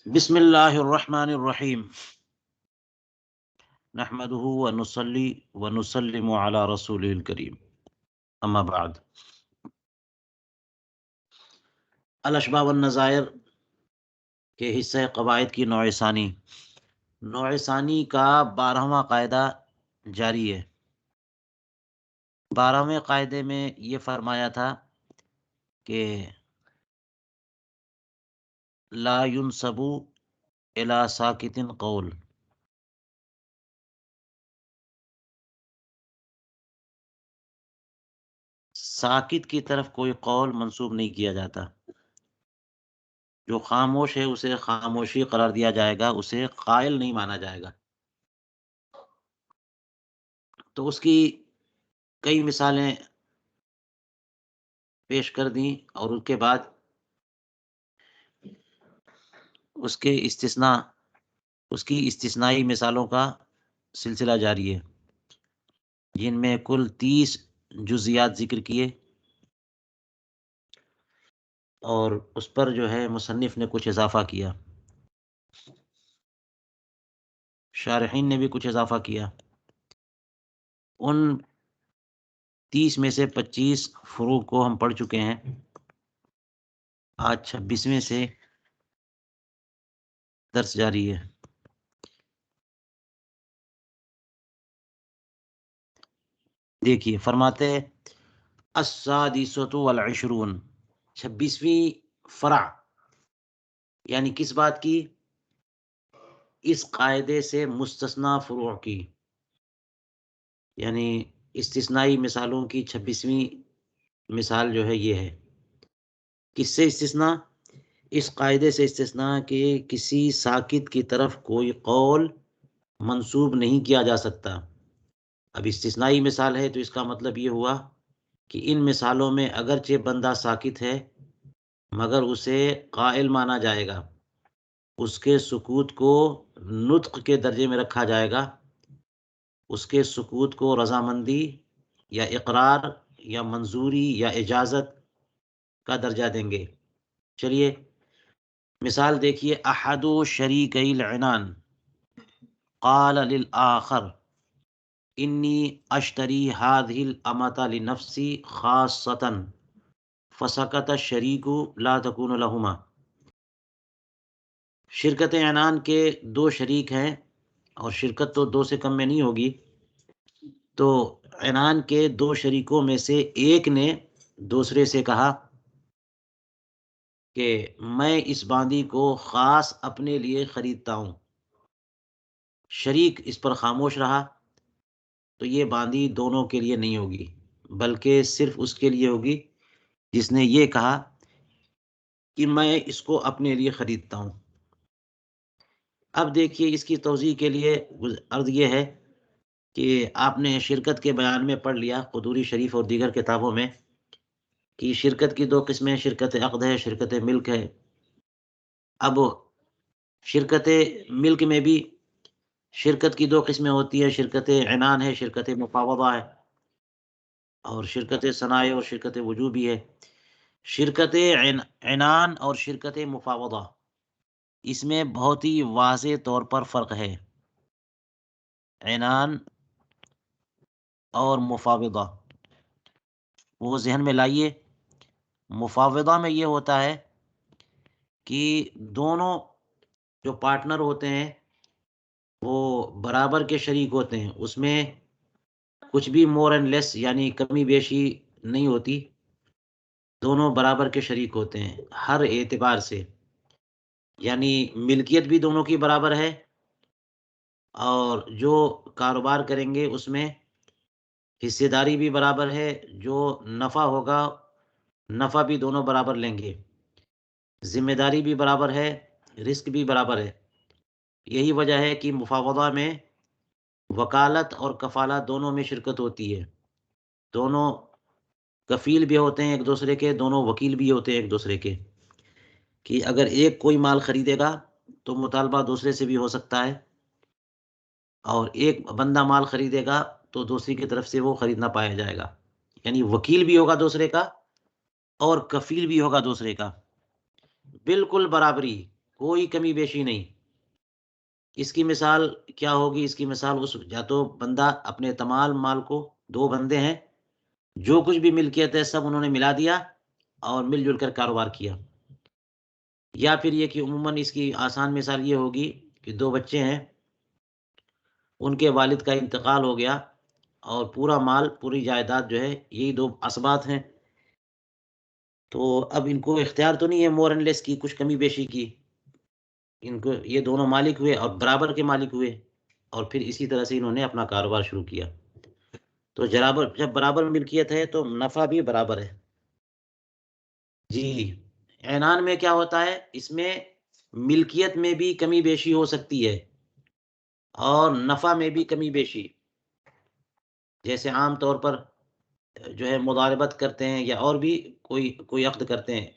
بسم اللہ الرحمن الرحیم نحمده ونصلی ونسلم علی رسول الکریم اما بعد الاشباح والنظائر کے حصہ قواعد کی نوع ثانی کا 12واں قاعدہ جاری ہے۔ 12ویں قاعدے میں یہ فرمایا تھا کہ لا ينسب الی ساکت قول، ساکت کی طرف کوئی قول منسوب نہیں کیا جاتا۔ جو خاموش ہے اسے خاموشی قرار دیا جائے گا، اسے قائل نہیں مانا جائے گا۔ تو اس کی کئی مثالیں پیش کر دیں اور اس کے بعد اس کی استثنائی مثالوں کا سلسلہ جاری ہے، جن میں کل 30 جزیات ذکر کیے اور اس پر جو ہے مصنف نے کچھ اضافہ کیا، شارحین نے بھی کچھ اضافہ کیا۔ ان 30 میں سے 25 فروع کو ہم پڑھ چکے ہیں، آج 26ویں سے درس جاری ہے۔ دیکھیے فرماتے ہیں السادسۃ والعشرون، 26ویں فرع یعنی کس بات کی؟ اس قاعدے سے مستثنا فروع کی، یعنی استثنائی مثالوں کی 26ویں مثال جو ہے یہ ہے۔ کس سے استثناء؟ اس قاعدے سے استثناء کہ کسی ساکت کی طرف کوئی قول منسوب نہیں کیا جا سکتا۔ اب استثنائی مثال ہے تو اس کا مطلب یہ ہوا کہ ان مثالوں میں اگرچہ بندہ ساکت ہے مگر اسے قائل مانا جائے گا، اس کے سکوت کو نطق کے درجے میں رکھا جائے گا، اس کے سکوت کو رضامندی یا اقرار یا منظوری یا اجازت کا درجہ دیں گے۔ چلیے مثال دیکھیے، احد شریکي العنان قال للآخر انی اشتری هذه الامة لنفسی خاصة فسکت الشریک لا تکون لهما۔ شرکت عنان کے 2 شریک ہیں اور شرکت تو 2 سے کم میں نہیں ہوگی، تو عنان کے 2 شریکوں میں سے ایک نے دوسرے سے کہا کہ میں اس باندی کو خاص اپنے لیے خریدتا ہوں۔ شریک اس پر خاموش رہا تو یہ باندی دونوں کے لیے نہیں ہوگی بلکہ صرف اس کے لیے ہوگی جس نے یہ کہا کہ میں اس کو اپنے لیے خریدتا ہوں۔ اب دیکھیے اس کی توضیح کے لیے عرض یہ ہے کہ آپ نے شرکت کے بیان میں پڑھ لیا قدوری شریف اور دیگر کتابوں میں کہ شرکت کی 2 قسمیں، شرکت عقد ہے، شرکت ملک ہے۔ اب شرکت ملک میں بھی شرکت کی 2 قسمیں ہوتی ہیں، شرکت عنان ہے، شرکت مفاوضہ ہے، اور شرکت صنائع اور شرکت وجوبی ہے۔ شرکت عنان اور شرکت مفاوضہ، اس میں بہت ہی واضح طور پر فرق ہے۔ عنان اور مفاوضہ وہ ذہن میں لائیے۔ مفاوضہ میں یہ ہوتا ہے کہ دونوں جو پارٹنر ہوتے ہیں وہ برابر کے شریک ہوتے ہیں، اس میں کچھ بھی مور اینڈ لیس یعنی کمی بیشی نہیں ہوتی، دونوں برابر کے شریک ہوتے ہیں ہر اعتبار سے، یعنی ملکیت بھی دونوں کی برابر ہے اور جو کاروبار کریں گے اس میں حصے داری بھی برابر ہے، جو نفع ہوگا نفع بھی دونوں برابر لیں گے، ذمہ داری بھی برابر ہے، رزق بھی برابر ہے۔ یہی وجہ ہے کہ مفاوضہ میں وکالت اور کفالہ دونوں میں شرکت ہوتی ہے، دونوں کفیل بھی ہوتے ہیں ایک دوسرے کے، دونوں وکیل بھی ہوتے ہیں ایک دوسرے کے، کہ اگر ایک کوئی مال خریدے گا تو مطالبہ دوسرے سے بھی ہو سکتا ہے، اور ایک بندہ مال خریدے گا تو دوسری کی طرف سے وہ خرید نہ پایا جائے گا، یعنی وکیل بھی ہوگا دوسرے کا اور کفیل بھی ہوگا دوسرے کا، بالکل برابری، کوئی کمی بیشی نہیں۔ اس کی مثال کیا ہوگی؟ اس کی مثال یا تو بندہ اپنے تمام مال کو، دو بندے ہیں، جو کچھ بھی ملکیت ہے سب انہوں نے ملا دیا اور مل جل کر کاروبار کیا، یا پھر یہ کہ عموماً اس کی آسان مثال یہ ہوگی کہ دو بچے ہیں، ان کے والد کا انتقال ہو گیا اور پورا مال، پوری جائیداد جو ہے، یہی دو اسبات ہیں، تو اب ان کو اختیار تو نہیں ہے مور اینڈ لیس کی، کچھ کمی بیشی کی، ان کو یہ دونوں مالک ہوئے اور برابر کے مالک ہوئے، اور پھر اسی طرح سے انہوں نے اپنا کاروبار شروع کیا۔ تو جب برابر ملکیت ہے تو نفع بھی برابر ہے۔ جی، عنان میں کیا ہوتا ہے؟ اس میں ملکیت میں بھی کمی بیشی ہو سکتی ہے اور نفع میں بھی کمی بیشی، جیسے عام طور پر جو ہے مضاربت کرتے ہیں یا اور بھی کوئی عقد کرتے ہیں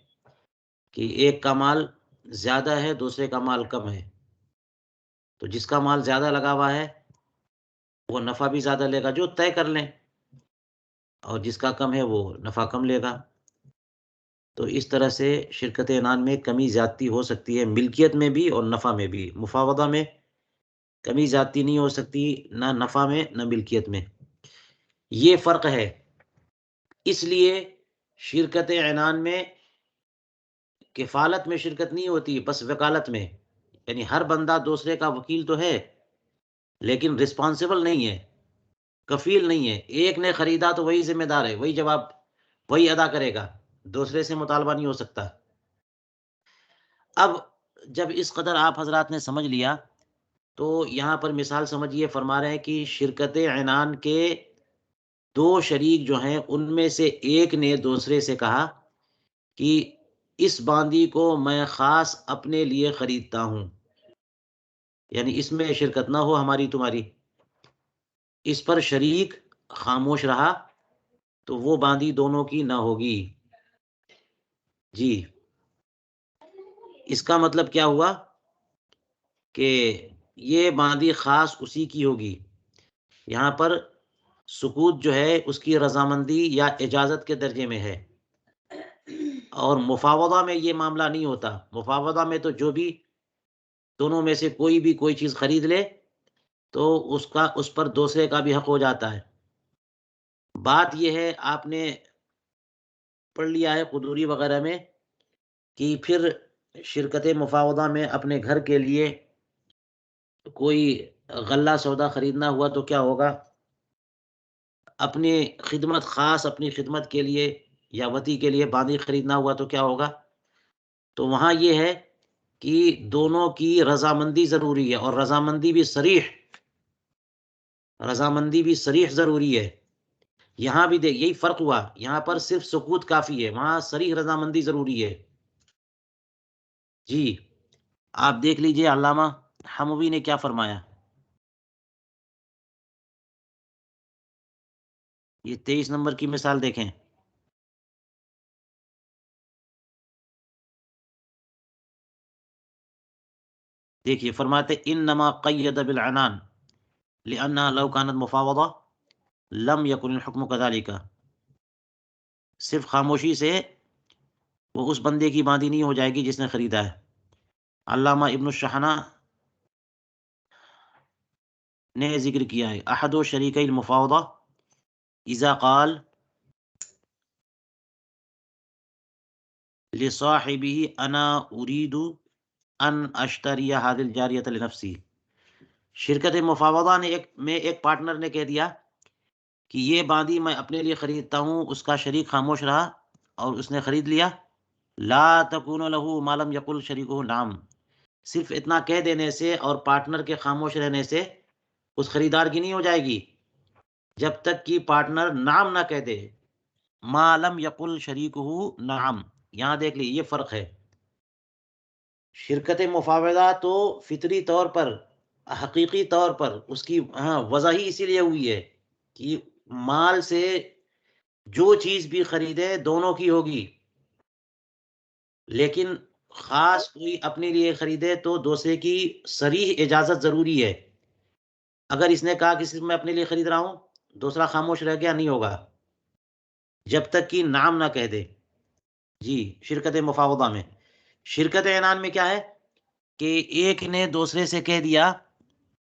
کہ ایک کا مال زیادہ ہے، دوسرے کا مال کم ہے، تو جس کا مال زیادہ لگا ہوا ہے وہ نفع بھی زیادہ لے گا، جو طے کر لیں، اور جس کا کم ہے وہ نفع کم لے گا۔ تو اس طرح سے شرکت عنان میں کمی زیادتی ہو سکتی ہے، ملکیت میں بھی اور نفع میں بھی۔ مفاوضہ میں کمی زیادتی نہیں ہو سکتی، نہ نفع میں نہ ملکیت میں، یہ فرق ہے۔ اس لیے شرکت عنان میں کفالت میں شرکت نہیں ہوتی، بس وکالت میں، یعنی ہر بندہ دوسرے کا وکیل تو ہے لیکن رسپانسبل نہیں ہے، کفیل نہیں ہے۔ ایک نے خریدا تو وہی ذمہ دار ہے، وہی جواب وہی ادا کرے گا، دوسرے سے مطالبہ نہیں ہو سکتا۔ اب جب اس قدر آپ حضرات نے سمجھ لیا تو یہاں پر مثال سمجھیے، فرما رہے ہیں کہ شرکت عنان کے دو شریک جو ہیں ان میں سے ایک نے دوسرے سے کہا کہ اس باندی کو میں خاص اپنے لیے خریدتا ہوں، یعنی اس میں شرکت نہ ہو ہماری تمہاری۔ اس پر شریک خاموش رہا تو وہ باندی دونوں کی نہ ہوگی۔ جی، اس کا مطلب کیا ہوا کہ یہ باندی خاص اسی کی ہوگی۔ یہاں پر سکوت جو ہے اس کی رضامندی یا اجازت کے درجے میں ہے، اور مفاوضہ میں یہ معاملہ نہیں ہوتا۔ مفاوضہ میں تو جو بھی دونوں میں سے کوئی بھی کوئی چیز خرید لے تو اس پر دوسرے کا بھی حق ہو جاتا ہے۔ بات یہ ہے، آپ نے پڑھ لیا ہے قدوری وغیرہ میں کہ پھر شرکت مفاوضہ میں اپنے گھر کے لیے کوئی غلہ سودا خریدنا ہوا تو کیا ہوگا؟ اپنی خدمت، خاص اپنی خدمت کے لیے یا وطی کے لیے باندی خریدنا ہوا تو کیا ہوگا؟ تو وہاں یہ ہے کہ دونوں کی رضامندی ضروری ہے، اور رضامندی بھی صریح ضروری ہے۔ یہاں بھی دیکھ، یہی فرق ہوا، یہاں پر صرف سکوت کافی ہے، وہاں صریح رضامندی ضروری ہے۔ جی، آپ دیکھ لیجئے علامہ حموی نے کیا فرمایا۔ یہ 23 نمبر کی مثال دیکھیں۔ دیکھیے، فرماتے انما قید بالعنان لانها لو كانت مفاوضہ لم يكن الحکم كذلك۔ صرف خاموشی سے وہ اس بندے کی باندی نہیں ہو جائے گی جس نے خریدا ہے۔ علامہ ابن الشحنہ نے ذکر کیا ہے، احد شریکي المفاوضہ اذا قال لصاحبه انا اريد ان اشتری هذه الجاریۃ لنفسی۔ شرکت مفاوضہ میں ایک پارٹنر نے کہہ دیا کہ یہ باندی میں اپنے لیے خریدتا ہوں، اس کا شریک خاموش رہا اور اس نے خرید لیا۔ لا تکون له ما لم یقل شریکہ نعم، صرف اتنا کہہ دینے سے اور پارٹنر کے خاموش رہنے سے اس خریدار کی نہیں ہو جائے گی جب تک کہ پارٹنر نعم نہ کہہ دے۔ ما لم یقل شریکہ نعم، یہاں دیکھ لیجیے یہ فرق ہے۔ شرکت مفاوضہ تو فطری طور پر، حقیقی طور پر اس کی وضع ہی اسی لیے ہوئی ہے کہ مال سے جو چیز بھی خریدے دونوں کی ہوگی، لیکن خاص کوئی اپنے لیے خریدے تو دوسرے کی صریح اجازت ضروری ہے۔ اگر اس نے کہا کہ صرف میں اپنے لیے خرید رہا ہوں، دوسرا خاموش رہ گیا، نہیں ہوگا جب تک کہ نام نہ کہہ دے۔ جی، شرکت مفاوضہ میں شرکت اعنان میں کیا ہے کہ ایک نے دوسرے سے کہہ دیا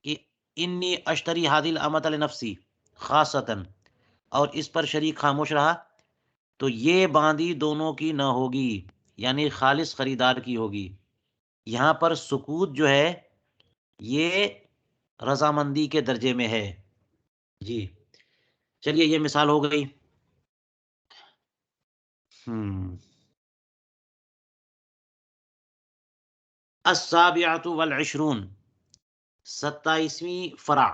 کہ انی اشتری حادل امت لنفسی خاصتاً، اور اس پر شریک خاموش رہا، تو یہ باندی دونوں کی نہ ہوگی، یعنی خالص خریدار کی ہوگی۔ یہاں پر سکوت جو ہے یہ رضامندی کے درجے میں ہے۔ جی چلیے یہ مثال ہو گئی۔ السابعۃ والعشرون، 27ویں فرع،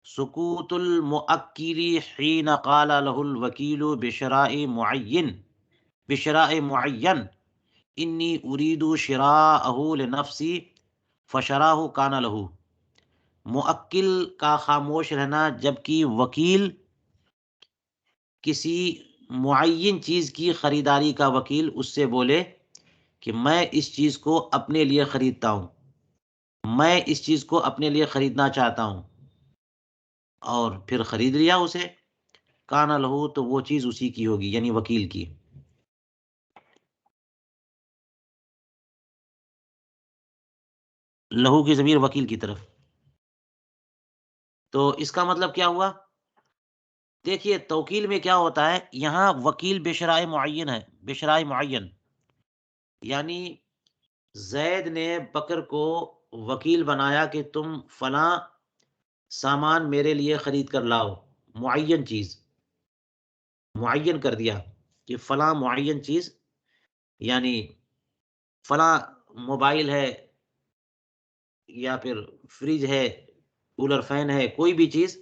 سکوت المؤکل حین قال له الوکیل بشراء معین انی اريد شراءه لنفسی فشراہ کان له۔ مؤکل کا خاموش رہنا جبکہ وکیل کسی معین چیز کی خریداری کا وکیل اس سے بولے کہ میں اس چیز کو اپنے لیے خریدتا ہوں، میں اس چیز کو اپنے لیے خریدنا چاہتا ہوں، اور پھر خرید لیا اسے، کانا لہو تو وہ چیز اسی کی ہوگی، یعنی وکیل کی۔ لہو کی ضمیر وکیل کی طرف۔ تو اس کا مطلب کیا ہوا؟ دیکھیے توکیل میں کیا ہوتا ہے، یہاں وکیل بشرائے معین ہے، بشرائے معین، یعنی زید نے بکر کو وکیل بنایا کہ تم فلاں سامان میرے لیے خرید کر لاؤ، معین چیز معین کر دیا کہ فلاں معین چیز، یعنی فلاں موبائل ہے یا پھر فریج ہے، کولر فین ہے، کوئی بھی چیز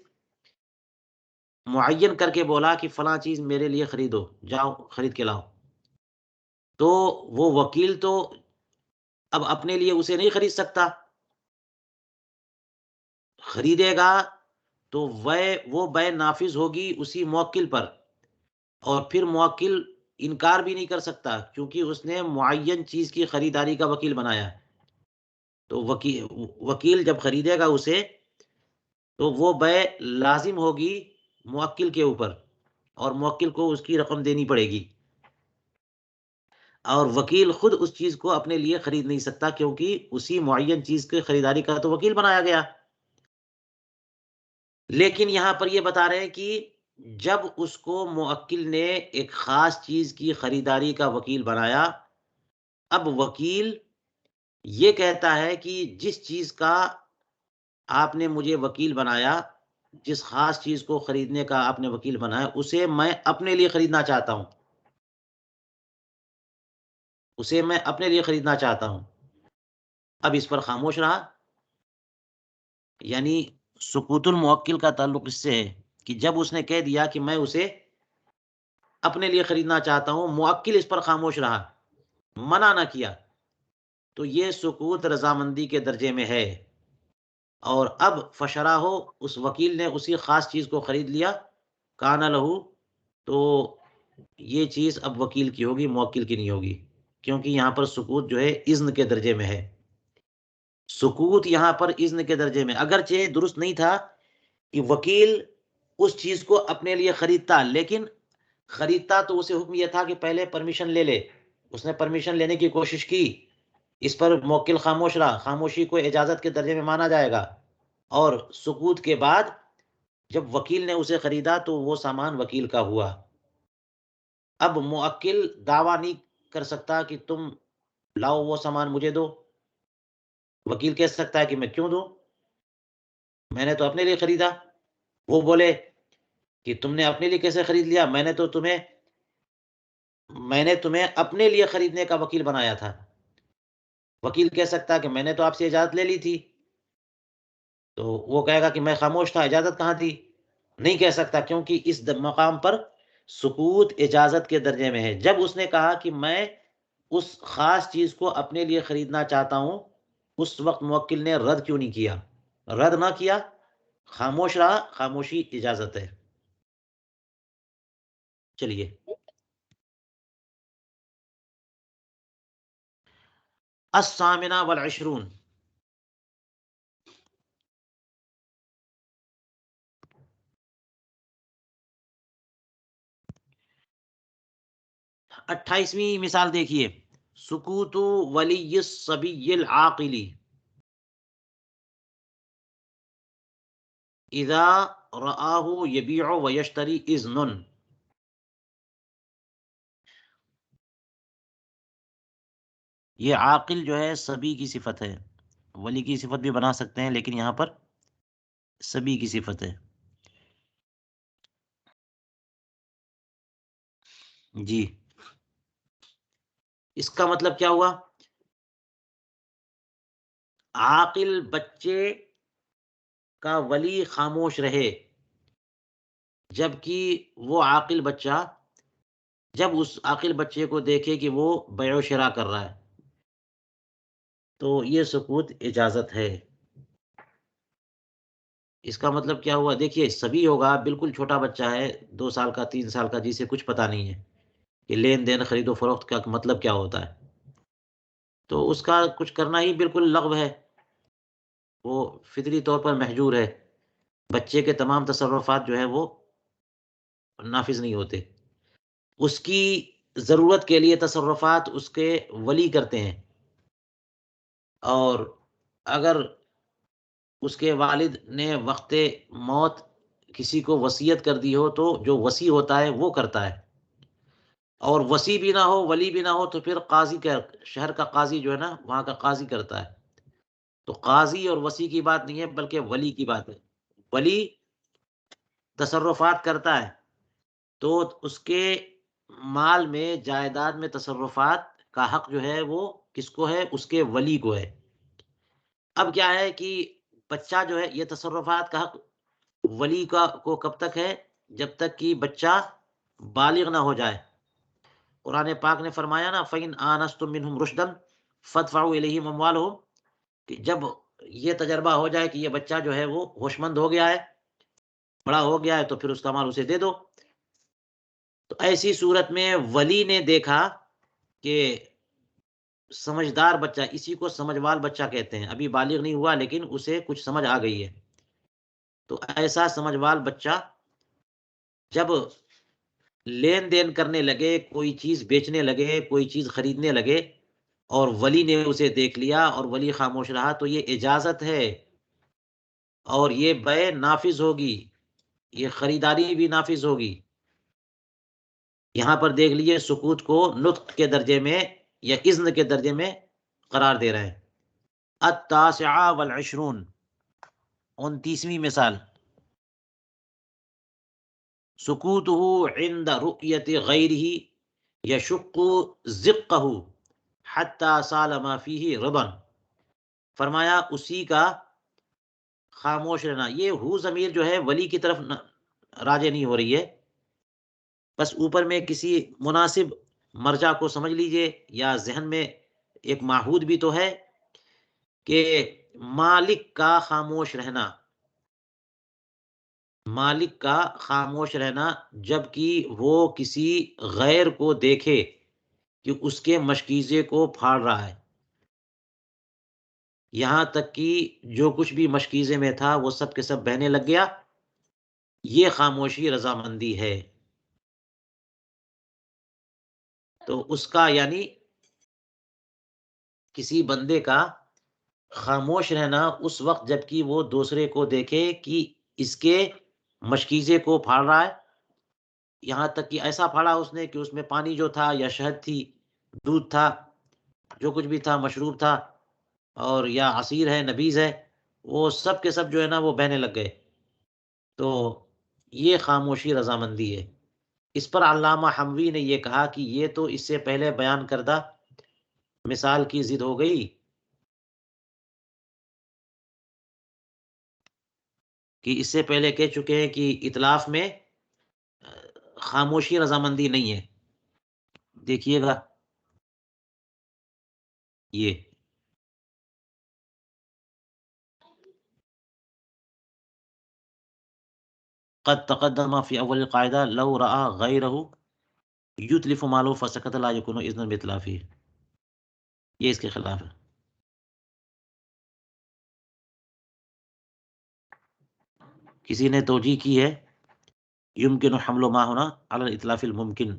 معین کر کے بولا کہ فلاں چیز میرے لیے خریدو، جاؤ خرید کے لاؤ، تو وہ وکیل تو اب اپنے لیے اسے نہیں خرید سکتا، خریدے گا تو وہ بے نافذ ہوگی اسی موکل پر، اور پھر موکل انکار بھی نہیں کر سکتا کیونکہ اس نے معین چیز کی خریداری کا وکیل بنایا ہے۔ تو وکیل جب خریدے گا اسے تو وہ بے لازم ہوگی موکل کے اوپر، اور موکل کو اس کی رقم دینی پڑے گی، اور وکیل خود اس چیز کو اپنے لیے خرید نہیں سکتا کیونکہ اسی معین چیز کی خریداری کا تو وکیل بنایا گیا۔ لیکن یہاں پر یہ بتا رہے ہیں کہ جب اس کو موکل نے ایک خاص چیز کی خریداری کا وکیل بنایا، اب وکیل یہ کہتا ہے کہ جس چیز کا آپ نے مجھے وکیل بنایا، جس خاص چیز کو خریدنے کا آپ نے وکیل بنایا، اسے میں اپنے لیے خریدنا چاہتا ہوں، اسے میں اپنے لیے خریدنا چاہتا ہوں۔ اب اس پر خاموش رہا، یعنی سکوت الموکل کا تعلق اس سے ہے کہ جب اس نے کہہ دیا کہ میں اسے اپنے لیے خریدنا چاہتا ہوں، موکل اس پر خاموش رہا، منع نہ کیا، تو یہ سکوت رضامندی کے درجے میں ہے۔ اور اب فشرا ہو، اس وکیل نے اسی خاص چیز کو خرید لیا، کانا لہو، تو یہ چیز اب وکیل کی ہوگی، موکل کی نہیں ہوگی، کیونکہ یہاں پر سکوت جو ہے اذن کے درجے میں ہے۔ سکوت یہاں پر اذن کے درجے میں، اگرچہ درست نہیں تھا کہ وکیل اس چیز کو اپنے لیے خریدتا، لیکن خریدتا تو اسے حکم یہ تھا کہ پہلے پرمیشن لے لے، اس نے پرمیشن لینے کی کوشش کی، اس پر موکل خاموش رہا، خاموشی کو اجازت کے درجے میں مانا جائے گا، اور سکوت کے بعد جب وکیل نے اسے خریدا تو وہ سامان وکیل کا ہوا۔ اب موکل دعویٰ نہیں کر سکتا کہ تم لاؤ وہ سامان مجھے دو، وکیل کہہ سکتا ہے کہ میں کیوں دوں، میں نے تو اپنے لیے خریدا۔ وہ بولے کہ تم نے اپنے لیے کیسے خرید لیا، میں نے تمہیں اپنے لیے خریدنے کا وکیل بنایا تھا۔ وکیل کہہ سکتا ہے کہ میں نے تو آپ سے اجازت لے لی تھی، تو وہ کہے گا کہ میں خاموش تھا، اجازت کہاں تھی؟ نہیں کہہ سکتا، کیونکہ اس مقام پر سکوت اجازت کے درجے میں ہے۔ جب اس نے کہا کہ میں اس خاص چیز کو اپنے لیے خریدنا چاہتا ہوں، اس وقت موکل نے رد کیوں نہیں کیا؟ رد نہ کیا، خاموش رہا، خاموشی اجازت ہے۔ چلیے الثامنہ والعشرون، 28ویں مثال دیکھیے، سکوت ولی الصبی العاقل اذا رآہ یبیع ویشتری اذن. یہ عاقل جو ہے صبی کی صفت ہے، ولی کی صفت بھی بنا سکتے ہیں لیکن یہاں پر صبی کی صفت ہے. جی، اس کا مطلب کیا ہوا؟ عاقل بچے کا ولی خاموش رہے، جبکہ وہ عاقل بچہ جب اس عاقل بچے کو دیکھے کہ وہ بیع و شراء کر رہا ہے تو یہ سکوت اجازت ہے. اس کا مطلب کیا ہوا؟ دیکھیے سبھی ہوگا، بالکل چھوٹا بچہ ہے، 2 سال کا 3 سال کا، جسے کچھ پتا نہیں ہے کہ لین دین خرید و فروخت کا مطلب کیا ہوتا ہے، تو اس کا کچھ کرنا ہی بالکل لغو ہے، وہ فطری طور پر محجور ہے. بچے کے تمام تصرفات جو ہے وہ نافذ نہیں ہوتے. اس کی ضرورت کے لیے تصرفات اس کے ولی کرتے ہیں، اور اگر اس کے والد نے وقت موت کسی کو وصیت کر دی ہو تو جو وصی ہوتا ہے وہ کرتا ہے، اور وصی بھی نہ ہو ولی بھی نہ ہو تو پھر قاضی کا، شہر کا قاضی جو ہے نا وہاں کا قاضی کرتا ہے. تو قاضی اور وصی کی بات نہیں ہے بلکہ ولی کی بات ہے. ولی تصرفات کرتا ہے تو اس کے مال میں، جائیداد میں تصرفات کا حق جو ہے وہ کس کو ہے؟ اس کے ولی کو ہے. اب کیا ہے کہ بچہ جو ہے، یہ تصرفات کا حق ولی کا کو کب تک ہے؟ جب تک کہ بچہ بالغ نہ ہو جائے. قرآن پاک نے فرمایا نا فَإِنْ آنَسْتُم مِّنْهُمْ رُشْدًا فَادْفَعُوا إِلَيْهِمْ أَمْوَالَهُمْ، کہ جب یہ تجربہ ہو جائے کہ یہ بچہ جو ہے وہ ہوش مند ہو گیا ہے، بڑا ہو گیا ہے، تو پھر اس کا مال اسے دے دو. تو ایسی صورت میں ولی نے دیکھا کہ سمجھدار بچہ، اسی کو سمجھ وال بچہ کہتے ہیں، ابھی بالغ نہیں ہوا لیکن اسے کچھ سمجھ آ گئی ہے، تو ایسا سمجھ وال بچہ جب لین دین کرنے لگے، کوئی چیز بیچنے لگے، کوئی چیز خریدنے لگے، اور ولی نے اسے دیکھ لیا اور ولی خاموش رہا، تو یہ اجازت ہے اور یہ بیع نافذ ہوگی، یہ خریداری بھی نافذ ہوگی. یہاں پر دیکھ لیجئے سکوت کو نطق کے درجے میں یا اذن کے درجے میں قرار دے رہے ہیں. التاسعہ والعشرون، 29ویں مثال، سکوتہ عند رؤیت غیرہ یشق زقہ حتی سال ما فیہ ربا. فرمایا اسی کا خاموش رہنا. یہ ہو ضمیر جو ہے ولی کی طرف راجع نہیں ہو رہی ہے، بس اوپر میں کسی مناسب مرجع کو سمجھ لیجئے، یا ذہن میں ایک معہود بھی تو ہے کہ مالک کا خاموش رہنا، مالک کا خاموش رہنا جب کہ وہ کسی غیر کو دیکھے کہ اس کے مشکیزے کو پھاڑ رہا ہے، یہاں تک کہ جو کچھ بھی مشکیزے میں تھا وہ سب کے سب بہنے لگ گیا، یہ خاموشی رضامندی ہے. تو اس کا یعنی کسی بندے کا خاموش رہنا اس وقت جب کہ وہ دوسرے کو دیکھے کہ اس کے مشکیزے کو پھاڑ رہا ہے، یہاں تک کہ ایسا پھاڑا اس نے کہ اس میں پانی جو تھا یا شہد تھی، دودھ تھا، جو کچھ بھی تھا، مشروب تھا، اور یا عصیر ہے، نبیذ ہے، وہ سب کے سب جو ہے نا وہ بہنے لگ گئے. تو یہ خاموشی رضامندی ہے. اس پر علامہ حموی نے یہ کہا کہ یہ تو اس سے پہلے بیان کردہ مثال کی ضد ہو گئی کہ اس سے پہلے کہہ چکے ہیں کہ اتلاف میں خاموشی رضامندی نہیں ہے. دیکھیے گا یہ قد تقدم فی اول القاعدہ لو رأى غیرہ یتلف مالو فسکت لا یکون اذن باتلافی، یہ اس کے خلاف ہے. کسی نے توجیہ کی ہے یمکن حمل ما ہونا علی الاتلاف الممکن.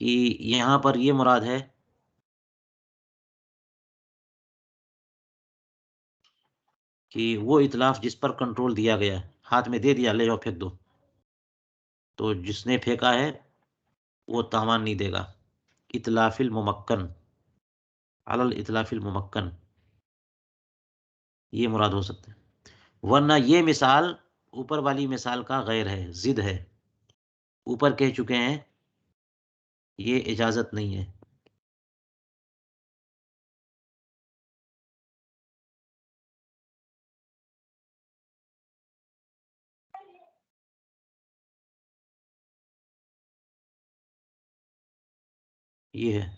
کہ یہاں پر یہ مراد ہے کہ وہ اطلاف جس پر کنٹرول دیا گیا، ہاتھ میں دے دیا، لے جاؤ پھینک دو، تو جس نے پھینکا ہے وہ تاوان نہیں دے گا. اطلاف الممکن، علی الاطلاف الممکن، یہ مراد ہو سکتا ہے. ورنہ یہ مثال اوپر والی مثال کا غیر ہے، ضد ہے. اوپر کہہ چکے ہیں یہ اجازت نہیں ہے. یہ ہے.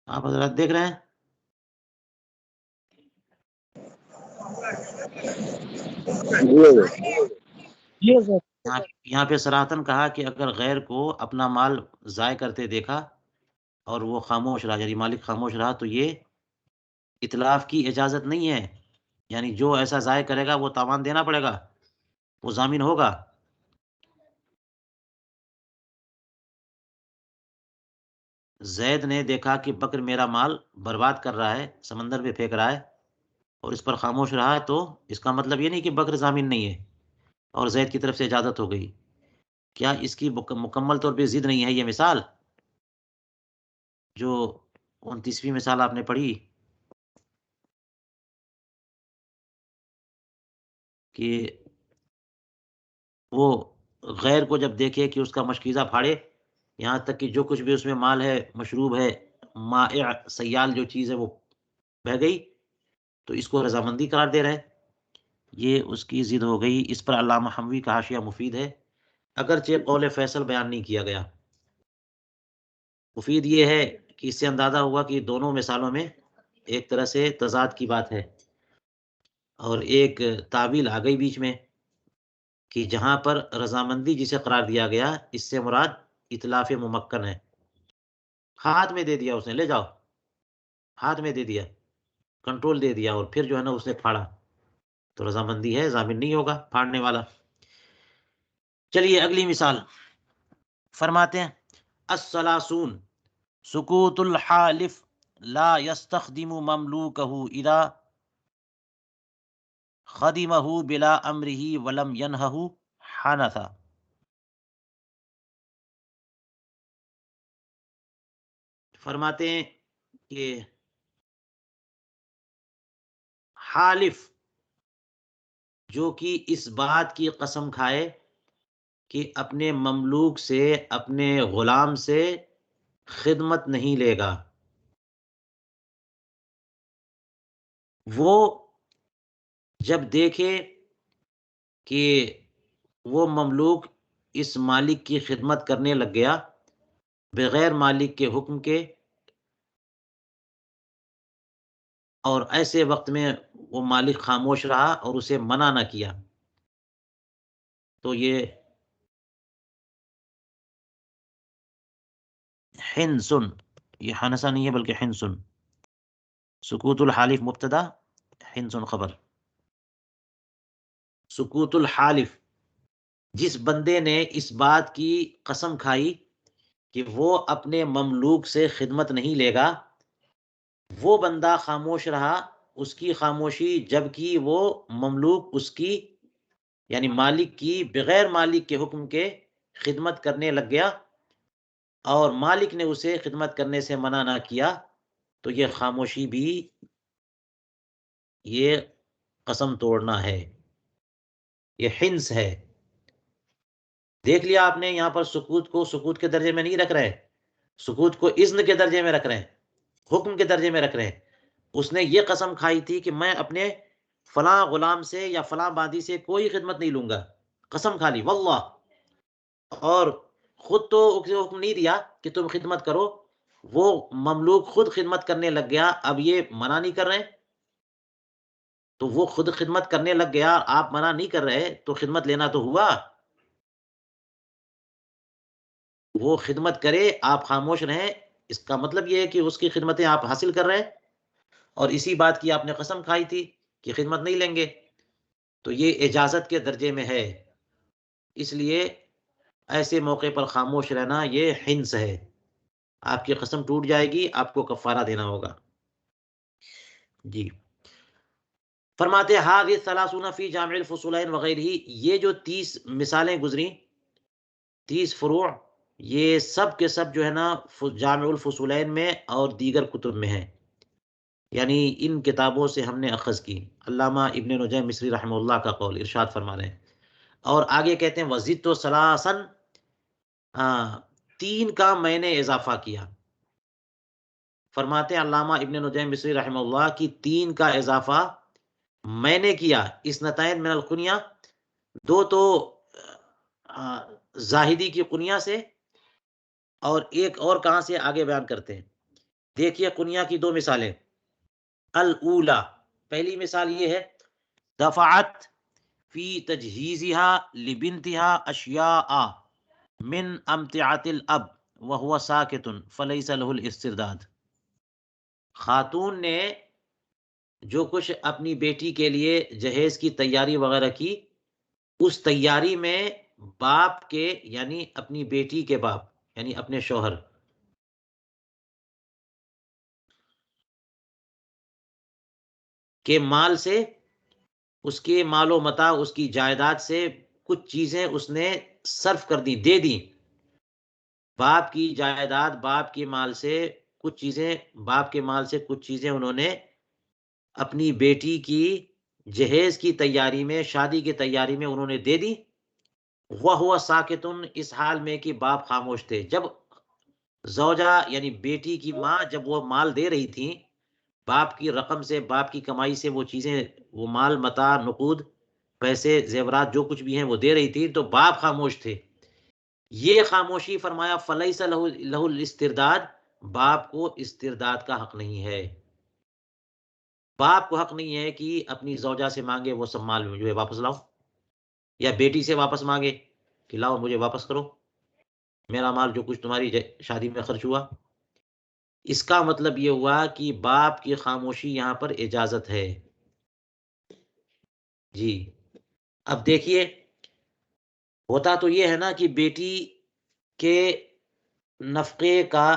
آپ حضرات دیکھ رہے ہیں؟ یہاں پہ صراحتاً کہا کہ اگر غیر کو اپنا مال ضائع کرتے دیکھا اور وہ خاموش رہا، یعنی مالک خاموش رہا، تو یہ اطلاف کی اجازت نہیں ہے. یعنی جو ایسا ضائع کرے گا وہ تاوان دینا پڑے گا، وہ ضامن ہوگا. زید نے دیکھا کہ بکر میرا مال برباد کر رہا ہے، سمندر میں پھینک رہا ہے، اور اس پر خاموش رہا ہے، تو اس کا مطلب یہ نہیں کہ بکر ضامن نہیں ہے اور زید کی طرف سے اجازت ہو گئی. کیا اس کی مکمل طور پہ ضد نہیں ہے یہ مثال جو 29ویں مثال آپ نے پڑھی کہ وہ غیر کو جب دیکھے کہ اس کا مشکیزہ پھاڑے، یہاں تک کہ جو کچھ بھی اس میں مال ہے، مشروب ہے، مائع سیال جو چیز ہے وہ بہہ گئی، تو اس کو رضامندی قرار دے رہے. یہ اس کی ضد ہو گئی. اس پر علامہ حموی کا حاشیہ مفید ہے، اگرچہ قول فیصل بیان نہیں کیا گیا. مفید یہ ہے کہ اس سے اندازہ ہوا کہ دونوں مثالوں میں ایک طرح سے تضاد کی بات ہے، اور ایک تعویل آ گئی بیچ میں کہ جہاں پر رضامندی جسے قرار دیا گیا، اس سے مراد اطلاف ممکن ہے. ہاتھ میں دے دیا اس نے، لے جاؤ، ہاتھ میں دے دیا، کنٹرول دے دیا، اور پھر جو ہے نا اس نے پھاڑا، تو رضامندی ہے، ضامن نہیں ہوگا پھاڑنے والا. چلیے اگلی مثال فرماتے ہیں الثلاثون سکوت الحالف لا يستخدم مملوکه اذا خدمه بلا امره ولم ينهه حنثا. فرماتے ہیں کہ حالف جو کہ اس بات کی قسم کھائے کہ اپنے مملوک سے، اپنے غلام سے خدمت نہیں لے گا، وہ جب دیکھے کہ وہ مملوک اس مالک کی خدمت کرنے لگ گیا بغیر مالک کے حکم کے، اور ایسے وقت میں وہ مالک خاموش رہا اور اسے منع نہ کیا، تو یہ حنسن، یہ حنسا نہیں ہے بلکہ حنسن. سکوت الحالف مبتدا، حنسن خبر. سکوت الحالف، جس بندے نے اس بات کی قسم کھائی کہ وہ اپنے مملوک سے خدمت نہیں لے گا، وہ بندہ خاموش رہا. اس کی خاموشی جبکہ وہ مملوک اس کی یعنی مالک کی بغیر مالک کے حکم کے خدمت کرنے لگ گیا، اور مالک نے اسے خدمت کرنے سے منع نہ کیا، تو یہ خاموشی بھی یہ قسم توڑنا ہے، یہ حنس ہے. دیکھ لیا آپ نے، یہاں پر سکوت کو سکوت کے درجے میں نہیں رکھ رہے، سکوت کو اذن کے درجے میں رکھ رہے ہیں، حکم کے درجے میں رکھ رہے ہیں. اس نے یہ قسم کھائی تھی کہ میں اپنے فلاں غلام سے یا فلاں بادی سے کوئی خدمت نہیں لوں گا، قسم کھا لی واللہ، اور خود تو حکم نہیں دیا کہ تم خدمت کرو، وہ مملوک خود خدمت کرنے لگ گیا. اب یہ منع نہیں کر رہے، تو وہ خود خدمت کرنے لگ گیا، آپ منع نہیں کر رہے، تو خدمت لینا تو ہوا. وہ خدمت کرے، آپ خاموش رہیں، اس کا مطلب یہ ہے کہ اس کی خدمتیں آپ حاصل کر رہے ہیں، اور اسی بات کی آپ نے قسم کھائی تھی کہ خدمت نہیں لیں گے، تو یہ اجازت کے درجے میں ہے. اس لیے ایسے موقع پر خاموش رہنا یہ حنس ہے. آپ کی قسم ٹوٹ جائے گی، آپ کو کفارہ دینا ہوگا. جی فرماتے ہاذ ثلاثون فی جامع الفصولین وغیرہ، یہ جو 30 مثالیں گزری، 30 فروع، یہ سب کے سب جو ہے نا جامع الفصولین میں اور دیگر کتب میں ہیں، یعنی ان کتابوں سے ہم نے اخذ کی. علامہ ابن نجیم مصری رحمہ اللہ کا قول، ارشاد فرما رہے ہیں. اور آگے کہتے ہیں وزدت و سلاسن، 3 کا میں نے اضافہ کیا. فرماتے ہیں علامہ ابن نجیم مصری رحمہ اللہ کی 3 کا اضافہ میں نے کیا. اثنتین من القنیہ، 2 تو زاہدی کی قنیہ سے، اور ایک اور کہاں سے آگے بیان کرتے ہیں. دیکھیے قنیہ کی 2 مثالیں. الاولا، پہلی مثال یہ ہے دفعت فی تجہیزها لبنتها اشیاء من امتعۃ الاب وهو ساکت فلیس له الاسترداد. خاتون نے جو کچھ اپنی بیٹی کے لیے جہیز کی تیاری وغیرہ کی، اس تیاری میں باپ کے، یعنی اپنی بیٹی کے باپ، یعنی اپنے شوہر کے مال سے، اس کے مال و متاع، اس کی جائیداد سے کچھ چیزیں اس نے صرف کر دی، دے دی. باپ کی جائیداد، باپ کے مال سے کچھ چیزیں، باپ کے مال سے کچھ چیزیں انہوں نے اپنی بیٹی کی جہیز کی تیاری میں، شادی کی تیاری میں انہوں نے دے دی. وَهُوَ ساکتٌ، اس حال میں کہ باپ خاموش تھے. جب زوجہ یعنی بیٹی کی ماں جب وہ مال دے رہی تھی، باپ کی رقم سے، باپ کی کمائی سے وہ چیزیں، وہ مال متاع، نقود، پیسے، زیورات، جو کچھ بھی ہیں وہ دے رہی تھی، تو باپ خاموش تھے. یہ خاموشی فرمایا فلیس لہ الاسترداد، باپ کو استرداد کا حق نہیں ہے. باپ کو حق نہیں ہے کہ اپنی زوجہ سے مانگے وہ سب مال مجھے واپس لاؤ، یا بیٹی سے واپس مانگے کہ لاؤ مجھے واپس کرو میرا مال جو کچھ تمہاری شادی میں خرچ ہوا. اس کا مطلب یہ ہوا کہ باپ کی خاموشی یہاں پر اجازت ہے. جی اب دیکھیے، ہوتا تو یہ ہے نا کہ بیٹی کے نفقے کا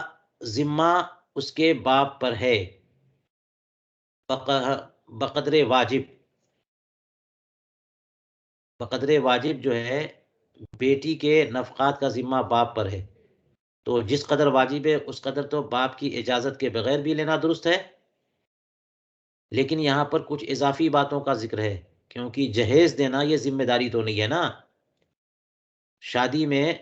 ذمہ اس کے باپ پر ہے بقدر واجب. بقدر واجب جو ہے بیٹی کے نفقات کا ذمہ باپ پر ہے، تو جس قدر واجب ہے اس قدر تو باپ کی اجازت کے بغیر بھی لینا درست ہے. لیکن یہاں پر کچھ اضافی باتوں کا ذکر ہے، کیونکہ جہیز دینا یہ ذمہ داری تو نہیں ہے نا. شادی میں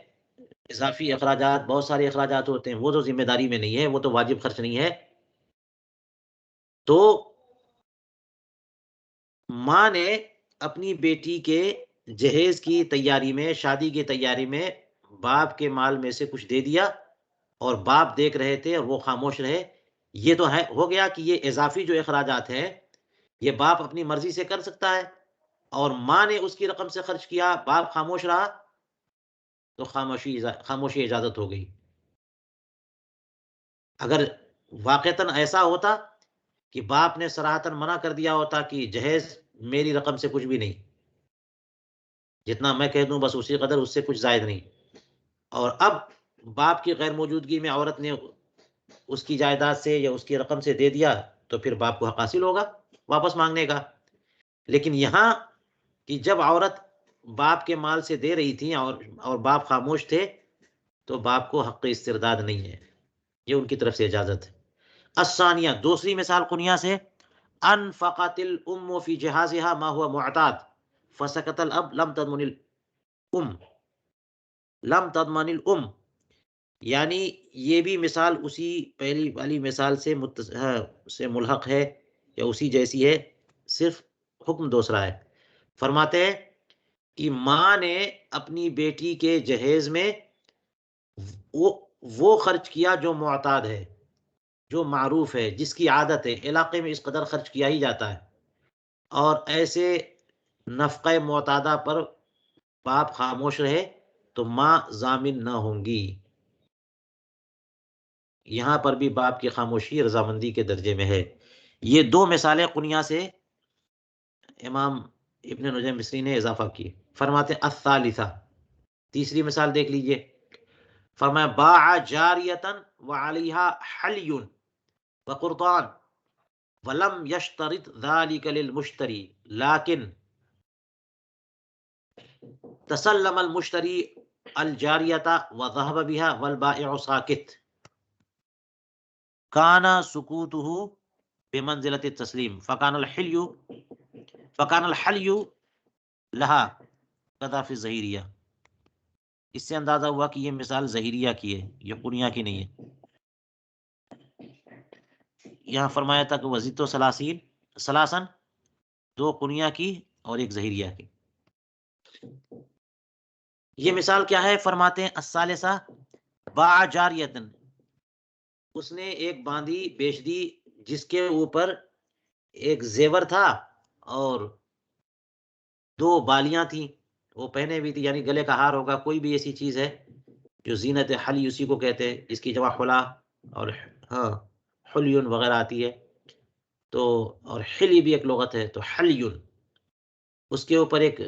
اضافی اخراجات، بہت سارے اخراجات ہوتے ہیں، وہ تو ذمہ داری میں نہیں ہے، وہ تو واجب خرچ نہیں ہے. تو ماں نے اپنی بیٹی کے جہیز کی تیاری میں، شادی کی تیاری میں باپ کے مال میں سے کچھ دے دیا، اور باپ دیکھ رہے تھے اور وہ خاموش رہے. یہ تو ہے، ہو گیا کہ یہ اضافی جو اخراجات ہیں یہ باپ اپنی مرضی سے کر سکتا ہے، اور ماں نے اس کی رقم سے خرچ کیا، باپ خاموش رہا، تو خاموشی اجازت ہو گئی. اگر واقعتاً ایسا ہوتا کہ باپ نے صراحتاً منع کر دیا ہوتا کہ جہیز میری رقم سے کچھ بھی نہیں، جتنا میں کہہ دوں بس اسی قدر، اس سے کچھ زائد نہیں، اور اب باپ کی غیر موجودگی میں عورت نے اس کی جائیداد سے یا اس کی رقم سے دے دیا، تو پھر باپ کو حق حاصل ہوگا واپس مانگنے کا. لیکن یہاں کہ جب عورت باپ کے مال سے دے رہی تھی اور باپ خاموش تھے، تو باپ کو حق استرداد نہیں ہے، یہ ان کی طرف سے اجازت ہے. الثانیہ، دوسری مثال قنیہ سے، انفقت الام فی جہازها ما هو معتاد فسکت الاب لم تضمن الام، لم تضمن الام، یعنی یہ بھی مثال اسی پہلی والی مثال سے ملحق ہے، یا اسی جیسی ہے، صرف حکم دوسرا ہے. فرماتے ہیں کہ ماں نے اپنی بیٹی کے جہیز میں وہ خرچ کیا جو معتاد ہے، جو معروف ہے، جس کی عادت ہے، علاقے میں اس قدر خرچ کیا ہی جاتا ہے، اور ایسے نفقہ معتادہ پر باپ خاموش رہے تو ماں ضامن نہ ہوں گی. یہاں پر بھی باپ کی خاموشی رضامندی کے درجے میں ہے۔ یہ دو مثالیں قنیہ سے امام ابن نجم مصری نے اضافہ کی۔ فرماتے ہیں الثالثہ، تیسری مثال دیکھ لیجئے، فرمایا باع جاریتا وعلیہا حلی وقرطان ولم یشترط ذلك للمشتری لیکن تسلم المشتری الجاریتا وذهب بها والبائع ساکت کان سکوتہ بمنزلۃ التسلیم فکان الحلی لہا کذا فی الظہیریہ۔ اس سے اندازہ ہوا کہ یہ مثال ظہیریہ کی ہے، یہ قنیہ کی نہیں ہے۔ یہاں فرمایا تھا کہ وزیت و سلاسن، دو قنیہ کی اور ایک ظہیریہ کی۔ یہ مثال کیا ہے؟ فرماتے ہیں الثالثہ باع جاریتن، اس نے ایک باندی بیچ دی جس کے اوپر ایک زیور تھا اور دو بالیاں تھیں، وہ پہنے بھی تھی، یعنی گلے کا ہار ہوگا، کوئی بھی ایسی چیز ہے جو زینت حلی اسی کو کہتے ہیں، اس کی جمع حلا اور ہاں حلیون وغیرہ آتی ہے، تو اور حلی بھی ایک لغت ہے، تو حلیون اس کے اوپر ایک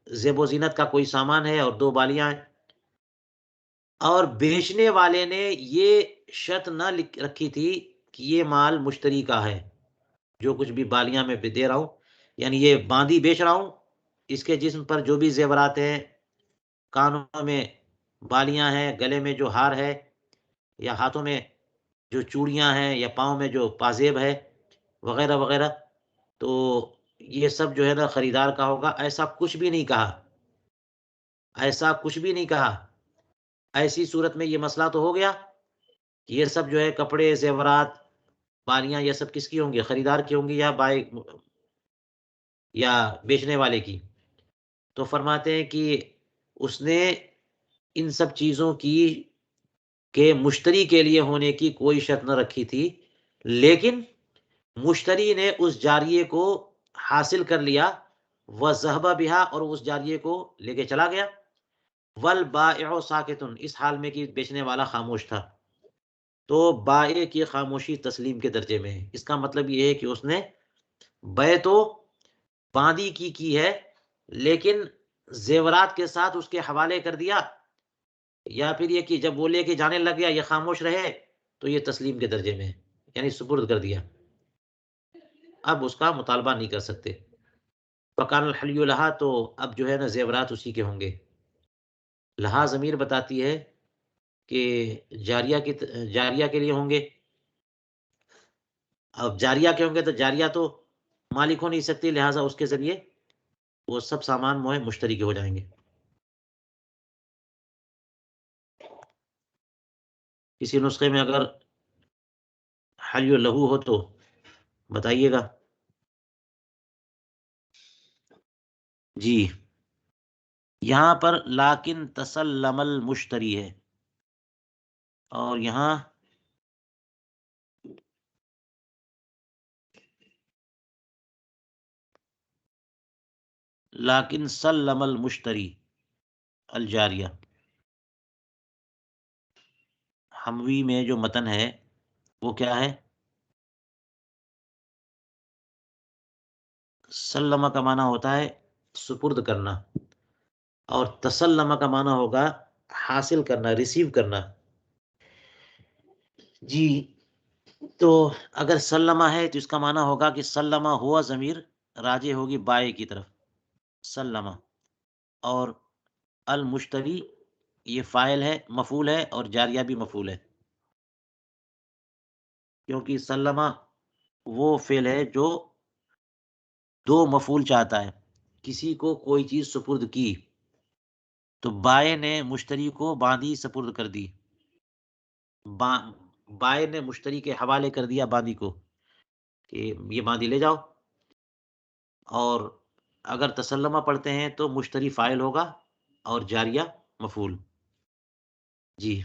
زیب و زینت کا کوئی سامان ہے اور دو بالیاں ہیں، اور بیچنے والے نے یہ شرط نہ رکھی تھی کہ یہ مال مشتری کا ہے، جو کچھ بھی بالیاں میں دے رہا ہوں، یعنی یہ باندی بیچ رہا ہوں، اس کے جسم پر جو بھی زیورات ہیں، کانوں میں بالیاں ہیں، گلے میں جو ہار ہے، یا ہاتھوں میں جو چوڑیاں ہیں، یا پاؤں میں جو پازیب ہے وغیرہ وغیرہ، تو یہ سب جو ہے نا خریدار کا ہوگا۔ ایسا کچھ بھی نہیں کہا، ایسا کچھ بھی نہیں کہا۔ ایسی صورت میں یہ مسئلہ تو ہو گیا کہ یہ سب جو ہے کپڑے، زیورات، بالیاں، یہ سب کس کی ہوں گی؟ خریدار کی ہوں گی یا یا بیچنے والے کی؟ تو فرماتے ہیں کہ اس نے ان سب چیزوں کی کہ مشتری کے لیے ہونے کی کوئی شرط نہ رکھی تھی، لیکن مشتری نے اس جاریے کو حاصل کر لیا، وذهب بها، اور اس جاریے کو لے کے چلا گیا، والبائع ساکت، اس حال میں کہ بیچنے والا خاموش تھا۔ تو بائع کی خاموشی تسلیم کے درجے میں ہے۔ اس کا مطلب یہ ہے کہ اس نے بیع تو باندی کی ہے، لیکن زیورات کے ساتھ اس کے حوالے کر دیا، یا پھر یہ کہ جب وہ لے کے جانے لگ گیا یہ خاموش رہے، تو یہ تسلیم کے درجے میں ہے، یعنی سپرد کر دیا، اب اس کا مطالبہ نہیں کر سکتے۔ فکان الحلی لہا، تو اب جو ہے نا زیورات اسی کے ہوں گے۔ لہا ضمیر بتاتی ہے کہ جاریہ کے لیے ہوں گے۔ اب جاریہ کے ہوں گے تو جاریہ تو مالک ہو نہیں سکتی، لہٰذا اس کے ذریعے وہ سب سامان موئے مشتری کے ہو جائیں گے۔ کسی نسخے میں اگر حلی لہو ہو تو بتائیے گا۔ جی، یہاں پر لیکن تسلم المشتری ہے، اور یہاں لیکن سلم المشتری الجاریہ۔ حموی میں جو متن ہے وہ کیا ہے؟ سلمہ کا معنی ہوتا ہے سپرد کرنا، اور تسلمہ کا معنی ہوگا حاصل کرنا، ریسیو کرنا۔ جی، تو اگر سلمہ ہے تو اس کا معنی ہوگا کہ سلمہ ہوا ضمیر راجع ہوگی بائع کی طرف، سلمہ، اور المشتری یہ فاعل ہے، مفعول ہے، اور جاریہ بھی مفعول ہے، کیونکہ سلمہ وہ فعل ہے جو دو مفعول چاہتا ہے۔ کسی کو کوئی چیز سپرد کی تو بائع نے مشتری کو باندی سپرد کر دی، بائع نے مشتری کے حوالے کر دیا باندی کو کہ یہ باندی لے جاؤ، اور اگر تسلمہ پڑھتے ہیں تو مشتری فاعل ہوگا اور جاریہ مفعول۔ جی،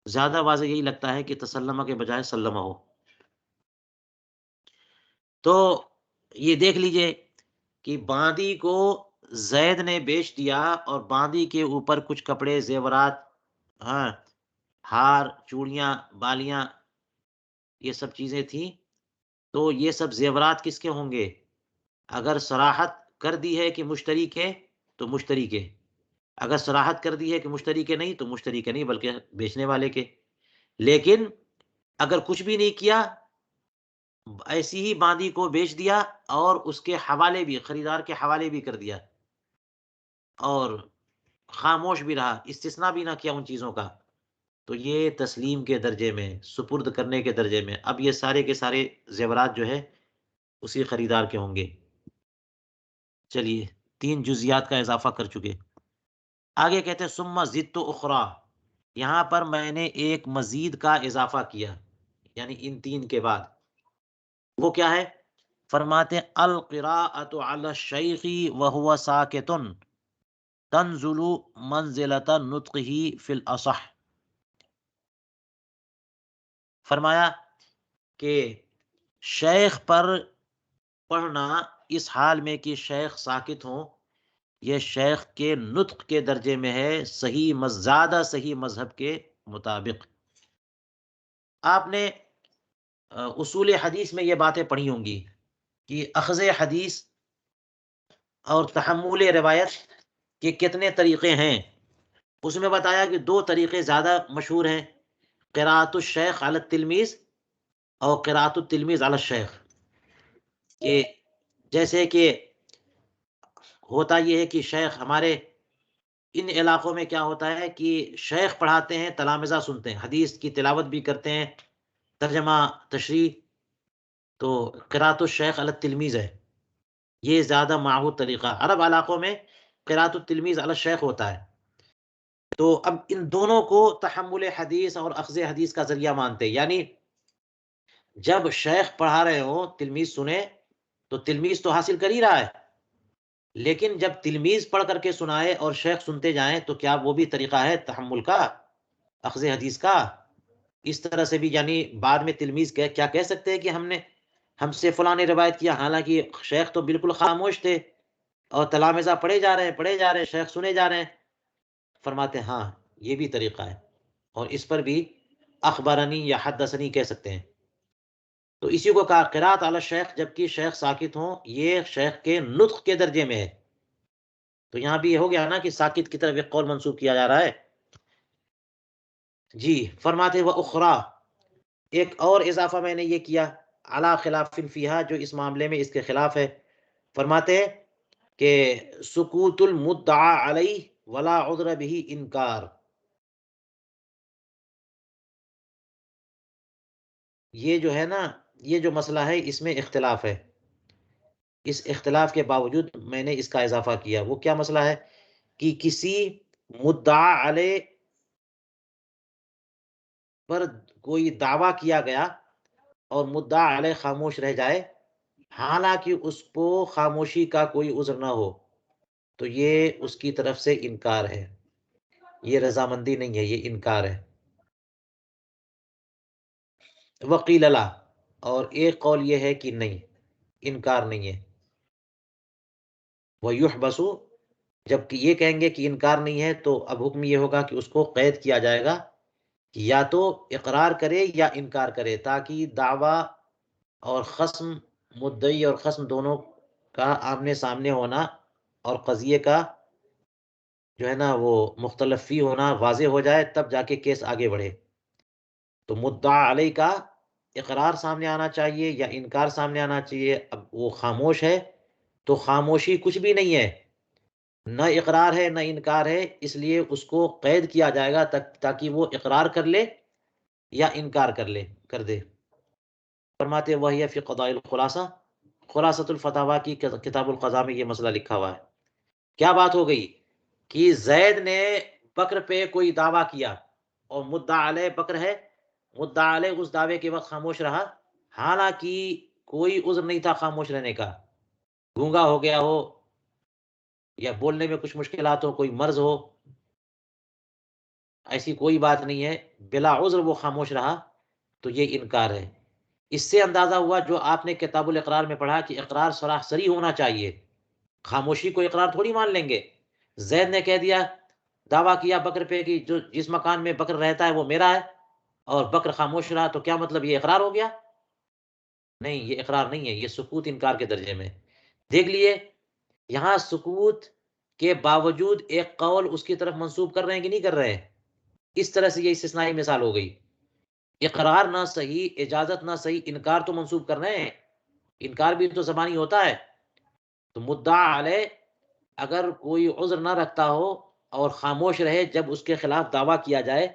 زیادہ واضح یہی لگتا ہے کہ تسلمہ کے بجائے سلمہ ہو۔ تو یہ دیکھ لیجئے کہ باندی کو زید نے بیچ دیا اور باندی کے اوپر کچھ کپڑے، زیورات، ہاں، ہار، چوڑیاں، بالیاں، یہ سب چیزیں تھیں، تو یہ سب زیورات کس کے ہوں گے؟ اگر صراحت کر دی ہے کہ مشتری کے تو مشتری کے، اگر صراحت کر دی ہے کہ مشتری کے نہیں تو مشتری کے نہیں بلکہ بیچنے والے کے۔ لیکن اگر کچھ بھی نہیں کیا، ایسی ہی باندی کو بیچ دیا اور اس کے حوالے بھی، خریدار کے حوالے بھی کر دیا، اور خاموش بھی رہا، استثناء بھی نہ کیا ان چیزوں کا، تو یہ تسلیم کے درجے میں، سپرد کرنے کے درجے میں، اب یہ سارے کے سارے زیورات جو ہے اسی خریدار کے ہوں گے۔ چلیے 3 جزیات کا اضافہ کر چکے، آگے کہتے ہیں ثم زدت اخرى، یہاں پر میں نے ایک مزید کا اضافہ کیا، یعنی ان 3 کے بعد۔ وہ کیا ہے؟ فرماتے ہیں القراءۃ علی الشیخ وهو ساکت تنزل منزلۃ نطقہ فی الاصح، فرمایا کہ شیخ پر پڑھنا اس حال میں کہ شیخ ساکت ہوں، یہ شیخ کے نطق کے درجے میں ہے، صحیح زیادہ صحیح مذہب کے مطابق۔ آپ نے اصول حدیث میں یہ باتیں پڑھی ہوں گی کہ اخذ حدیث اور تحمل روایت کے کتنے طریقے ہیں۔ اس میں بتایا کہ 2 طریقے زیادہ مشہور ہیں، قراءۃ الشیخ علی التلمیذ اور قراءۃ التلمیذ علی الشیخ، کہ جیسے کہ ہوتا یہ ہے کہ شیخ ہمارے ان علاقوں میں کیا ہوتا ہے کہ شیخ پڑھاتے ہیں، تلامذہ سنتے ہیں، حدیث کی تلاوت بھی کرتے ہیں، ترجمہ، تشریح، تو قراءۃ الشیخ علی التلمیذ ہے، یہ زیادہ معہود طریقہ۔ عرب علاقوں میں قراءۃ التلمیذ علی الشیخ ہوتا ہے۔ تو اب ان دونوں کو تحمل حدیث اور اخذ حدیث کا ذریعہ مانتے ہیں، یعنی جب شیخ پڑھا رہے ہوں تلمیذ سنے تو تلمیذ تو حاصل کر ہی رہا ہے، لیکن جب تلمیذ پڑھ کر کے سنائے اور شیخ سنتے جائیں تو کیا وہ بھی طریقہ ہے تحمل کا، اخذ حدیث کا؟ اس طرح سے بھی، یعنی بعد میں تلمیذ کیا کہہ سکتے ہیں کہ ہم سے فلاں نے روایت کیا، حالانکہ شیخ تو بالکل خاموش تھے اور تلامذہ پڑھے جا رہے ہیں، شیخ سنے جا رہے ہیں۔ فرماتے ہیں ہاں یہ بھی طریقہ ہے، اور اس پر بھی اخبرنی یا حدثنی کہہ سکتے ہیں۔ تو اسی کو کہا قراءت علی الشیخ، جبکہ شیخ ساکت ہوں، یہ شیخ کے نطق کے درجے میں ہے۔ تو یہاں بھی یہ ہو گیا نا کہ ساکت کی طرف ایک قول منسوب کیا جا رہا ہے۔ جی، فرماتے وہ اخرا، ایک اور اضافہ میں نے یہ کیا، علی خلاف فیہا، جو اس معاملے میں اس کے خلاف ہے۔ فرماتے ہیں کہ سکوت المدعا علیہ ولا عذر به انکار، یہ جو ہے نا، یہ جو مسئلہ ہے اس میں اختلاف ہے، اس اختلاف کے باوجود میں نے اس کا اضافہ کیا۔ وہ کیا مسئلہ ہے کہ کسی مدعا علیہ پر کوئی دعویٰ کیا گیا اور مدعا علیہ خاموش رہ جائے، حالانکہ اس کو خاموشی کا کوئی عذر نہ ہو، تو یہ اس کی طرف سے انکار ہے، یہ رضامندی نہیں ہے، یہ انکار ہے۔ وقیل لا، اور ایک قول یہ ہے کہ نہیں، انکار نہیں ہے۔ وَيُحْبَسُ، جب کہ یہ کہیں گے کہ انکار نہیں ہے تو اب حکم یہ ہوگا کہ اس کو قید کیا جائے گا کہ یا تو اقرار کرے یا انکار کرے، تاکہ دعویٰ اور خصم، مدعی اور خصم دونوں کا آمنے سامنے ہونا اور قضیے کا جو ہے نا وہ مختلف فی ہونا واضح ہو جائے، تب جا کے کیس آگے بڑھے۔ تو مدعا علیہ کا اقرار سامنے آنا چاہیے یا انکار سامنے آنا چاہیے۔ اب وہ خاموش ہے تو خاموشی کچھ بھی نہیں ہے، نہ اقرار ہے نہ انکار ہے، اس لیے اس کو قید کیا جائے گا تاکہ وہ اقرار کر لے یا انکار کر دے۔ فرماتے وہی فی قضاء الخلاصہ، خلاصۃ الفتاوی کی کتاب القضاء میں یہ مسئلہ لکھا ہوا ہے۔ کیا بات ہو گئی کہ زید نے بکر پہ کوئی دعویٰ کیا اور مدعا علیہ بکر ہے، مدعا علیہ اس دعوے کے وقت خاموش رہا، حالانکہ کوئی عذر نہیں تھا خاموش رہنے کا، گونگا ہو گیا ہو یا بولنے میں کچھ مشکلات ہو، کوئی مرض ہو، ایسی کوئی بات نہیں ہے، بلا عذر وہ خاموش رہا، تو یہ انکار ہے۔ اس سے اندازہ ہوا جو آپ نے کتاب الاقرار میں پڑھا کہ اقرار صریح ہونا چاہیے، خاموشی کو اقرار تھوڑی مان لیں گے. زید نے کہہ دیا، دعویٰ کیا بکر پہ کہ جو جس مکان میں بکر رہتا ہے وہ میرا ہے، اور بکر خاموش رہا، تو کیا مطلب یہ اقرار ہو گیا؟ نہیں، یہ اقرار نہیں ہے، یہ سکوت انکار کے درجے میں. دیکھ لیے یہاں سکوت کے باوجود ایک قول اس کی طرف منسوب کر رہے ہیں کہ نہیں کر رہے ہیں. اس طرح سے یہ استثنائی مثال ہو گئی. اقرار نہ صحیح، اجازت نہ صحیح، انکار تو منسوب کر رہے ہیں. انکار بھی تو زبانی ہوتا ہے. تو مدعا علیہ اگر کوئی عذر نہ رکھتا ہو اور خاموش رہے جب اس کے خلاف دعویٰ کیا جائے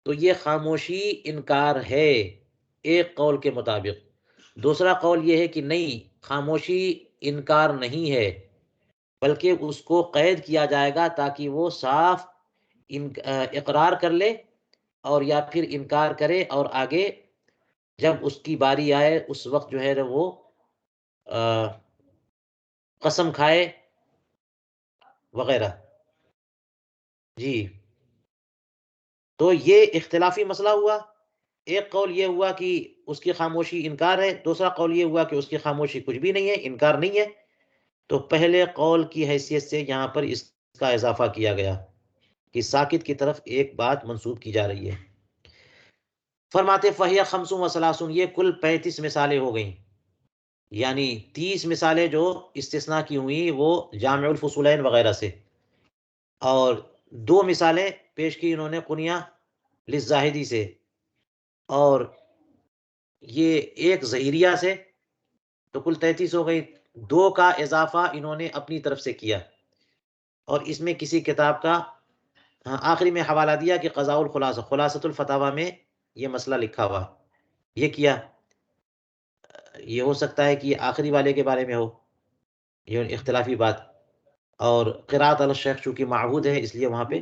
تو یہ خاموشی انکار ہے ایک قول کے مطابق. دوسرا قول یہ ہے کہ نہیں، خاموشی انکار نہیں ہے، بلکہ اس کو قید کیا جائے گا تاکہ وہ صاف اقرار کر لے اور یا پھر انکار کرے، اور آگے جب اس کی باری آئے اس وقت جو ہے وہ قسم کھائے وغیرہ. جی، تو یہ اختلافی مسئلہ ہوا. ایک قول یہ ہوا کہ اس کی خاموشی انکار ہے، دوسرا قول یہ ہوا کہ اس کی خاموشی کچھ بھی نہیں ہے، انکار نہیں ہے. تو پہلے قول کی حیثیت سے یہاں پر اس کا اضافہ کیا گیا کہ ساکت کی طرف ایک بات منسوب کی جا رہی ہے. فرماتے فہیہ خمس و ثلاثون، یہ کل 35 مثالیں ہو گئیں. یعنی 30 مثالیں جو استثناء کی ہوئی وہ جامع الفصولین وغیرہ سے، اور 2 مثالیں پیش کی انہوں نے قنیہ للزاہدی سے، اور یہ ایک ظہیریہ سے. تو کل 33 ہو گئی. 2 کا اضافہ انہوں نے اپنی طرف سے کیا، اور اس میں کسی کتاب کا آخری میں حوالہ دیا کہ قضاء الخلاصہ، خلاصۃ الفتاوی میں یہ مسئلہ لکھا ہوا، یہ کیا. یہ ہو سکتا ہے کہ یہ آخری والے کے بارے میں ہو، یہ اختلافی بات. اور قراءت علی الشیخ چونکہ معہود ہے اس لیے وہاں پہ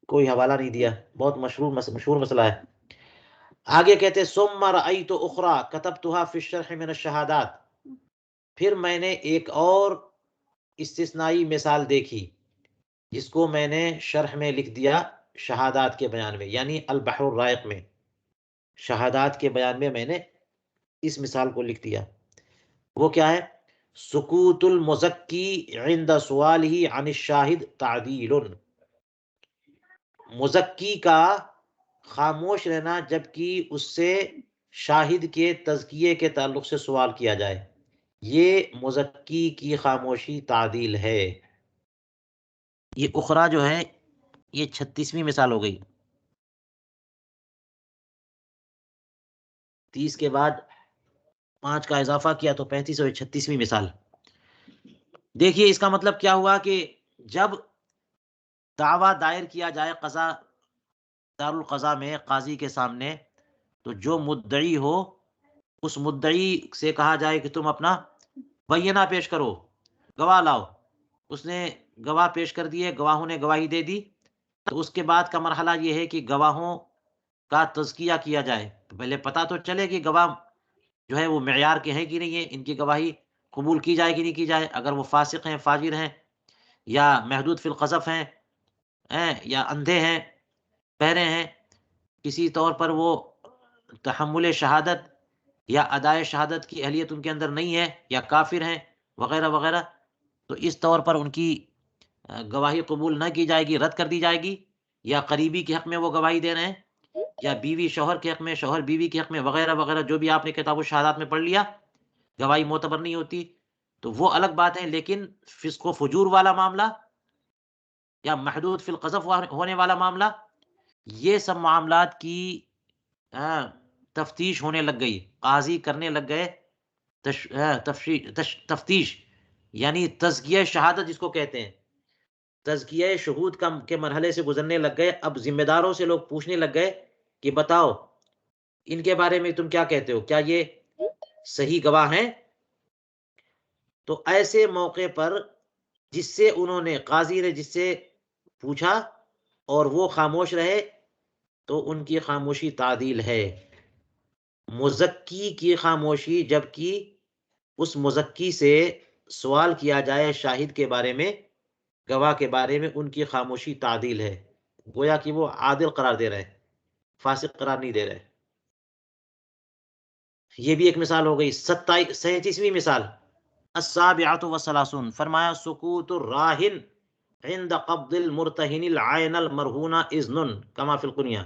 کوئی حوالہ نہیں دیا. بہت مشہور مسئلہ ہے. آگے کہتے ثم رأیت اخری کتبتها فی الشرح من الشہادات، پھر میں نے ایک اور استثنائی مثال دیکھی جس کو میں نے شرح میں لکھ دیا شہادات کے بیان میں، یعنی البحر الرائق میں شہادات کے بیان میں میں نے اس مثال کو لکھ دیا. وہ کیا ہے؟ سکوت المزکی عند سوالہ عن الشاہد تعدیل، مزکی کا خاموش رہنا جبکہ اس سے شاہد کے تزکیے کے تعلق سے سوال کیا جائے، یہ مزکی کی خاموشی تعدیل ہے. یہ اخرا جو ہے یہ 36ویں مثال ہو گئی. 30 کے بعد 5 کا اضافہ کیا تو 35 اور 36ویں مثال. دیکھیے اس کا مطلب کیا ہوا کہ جب دعویٰ دائر کیا جائے قضا دارالقضا میں قاضی کے سامنے، تو جو مدعی ہو اس مدعی سے کہا جائے کہ تم اپنا بینہ پیش کرو، گواہ لاؤ. اس نے گواہ پیش کر دیے، گواہوں نے گواہی دے دی. تو اس کے بعد کا مرحلہ یہ ہے کہ گواہوں کا تزکیہ کیا جائے. پہلے پتہ تو چلے کہ گواہ جو ہے وہ معیار کے ہیں کہ نہیں ہے، ان کی گواہی قبول کی جائے کہ نہیں کی جائے. اگر وہ فاسق ہیں، فاجر ہیں، یا محدود فی القذف ہیں، یا اندھے ہیں، بہرے ہیں، کسی طور پر وہ تحمل شہادت یا ادائے شہادت کی اہلیت ان کے اندر نہیں ہے، یا کافر ہیں وغیرہ وغیرہ، تو اس طور پر ان کی گواہی قبول نہ کی جائے گی، رد کر دی جائے گی. یا قریبی کے حق میں وہ گواہی دے رہے ہیں، یا بیوی شوہر کے حق میں، شوہر بیوی کے حق میں، وغیرہ وغیرہ، جو بھی آپ نے کتاب الشہادات میں پڑھ لیا، گواہی معتبر نہیں ہوتی. تو وہ الگ بات ہے. لیکن فسق و فجور والا معاملہ یا محدود فی القذف ہونے والا معاملہ، یہ سب معاملات کی تفتیش ہونے لگ گئی، قاضی کرنے لگ گئے تفتیش، یعنی تزکیہ شہادت جس کو کہتے ہیں، تزکیہ شہود کے مرحلے سے گزرنے لگ گئے. اب ذمہ داروں سے لوگ پوچھنے لگ گئے کہ بتاؤ ان کے بارے میں تم کیا کہتے ہو، کیا یہ صحیح گواہ ہیں؟ تو ایسے موقع پر جس سے انہوں نے، قاضی نے جس سے پوچھا اور وہ خاموش رہے، تو ان کی خاموشی تعدیل ہے. مزکی کی خاموشی جبکہ اس مزکی سے سوال کیا جائے شاہد کے بارے میں، گواہ کے بارے میں، ان کی خاموشی تعدیل ہے. گویا کہ وہ عادل قرار دے رہے ہیں، فاسق قرار نہیں دے رہے. یہ بھی ایک مثال ہو گئی. 37ویں مثال السابعۃ والثلاثون، فرمایا سکوت الراہن عند قبض المرتہن العین المرہون اذن کما فی القنیہ،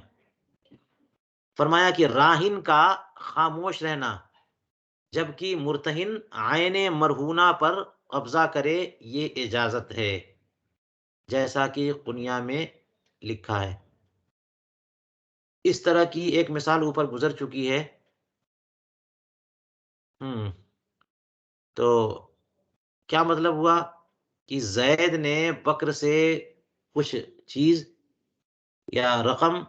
فرمایا کہ راہن کا خاموش رہنا جبکہ مرتہن عین مرہونہ پر قبضہ کرے یہ اجازت ہے، جیسا کہ قنیہ میں لکھا ہے۔ اس طرح کی ایک مثال اوپر گزر چکی ہے۔ تو کیا مطلب ہوا کہ زید نے بکر سے کچھ چیز یا رقم